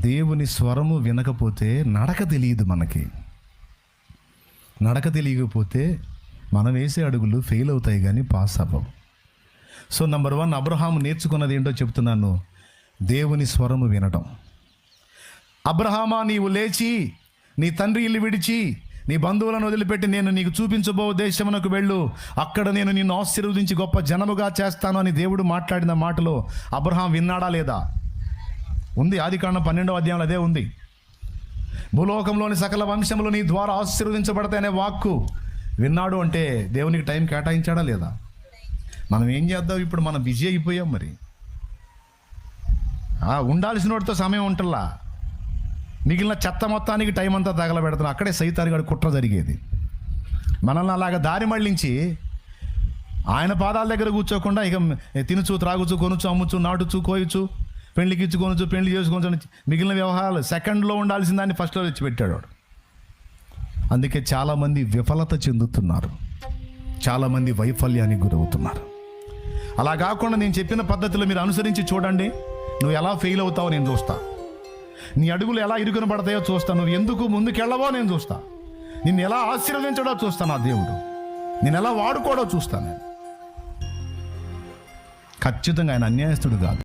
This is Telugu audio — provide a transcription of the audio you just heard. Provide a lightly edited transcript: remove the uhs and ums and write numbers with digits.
దేవుని స్వరము వినకపోతే నడక తెలియదు. మనకి నడక తెలియకపోతే మనం వేసే అడుగులు ఫెయిల్ అవుతాయి కానీ పాస్ అవ్వవు. సో నంబర్ 1 అబ్రహాము నేర్చుకున్నది ఏంటో చెప్తున్నాను, దేవుని స్వరము వినటం. అబ్రహామా, నీవు లేచి నీ తండ్రి ఇల్లు విడిచి నీ బంధువులను వదిలిపెట్టి నేను నీకు చూపించబో దేశమునకు వెళ్ళు, అక్కడ నేను నిన్ను ఆశీర్వదించి గొప్ప జనముగా చేస్తాను అని దేవుడు మాట్లాడిన మాటలో అబ్రహాం విన్నాడా లేదా? ఉంది. ఆదికాండం 12వ అధ్యాయంలో అదే ఉంది. భూలోకంలోని సకల వంశములు నీ ద్వారా ఆశీర్వదించబడతాయనే వాక్కు విన్నాడు అంటే దేవునికి టైం కేటాయించాడా లేదా? మనం ఏం చేద్దాం ఇప్పుడు? మనం బిజీ అయిపోయాం. మరి ఉండాల్సిన వాడితో సమయం ఉంటల్లా, మిగిలిన చెత్త మొత్తానికి టైం అంతా తగలబెడుతున్నాం. అక్కడే సైతాన్గాడి కుట్ర జరిగేది. మనల్ని అలాగ దారి మళ్ళించి ఆయన పాదాల దగ్గర కూర్చోకుండా ఇక తినుచు త్రాగుచు కొనుచు అమ్ముచు నాటుచు కోయచ్చు పెళ్లికి ఇచ్చి కొనుచు పెళ్లి చేసుకొని మిగిలిన వ్యవహారాలు సెకండ్లో ఉండాల్సిన దాన్ని ఫస్ట్లో తెచ్చి పెట్టాడు వాడు. అందుకే చాలామంది విఫలత చెందుతున్నారు, చాలామంది వైఫల్యానికి గురవుతున్నారు. అలా కాకుండా నేను చెప్పిన పద్ధతిలో మీరు అనుసరించి చూడండి, నువ్వు ఎలా ఫెయిల్ అవుతావో నేను చూస్తా. నీ అడుగులు ఎలా ఇరుకున పడతాయో చూస్తా. నువ్వు ఎందుకు ముందుకెళ్ళవో నేను చూస్తా. నిన్ను ఎలా ఆశీర్వదించడో చూస్తా. నా దేవుడు నేను ఎలా వాడుకోవడో చూస్తాను. ఖచ్చితంగా ఆయన అన్యాయస్తుడు కాదు.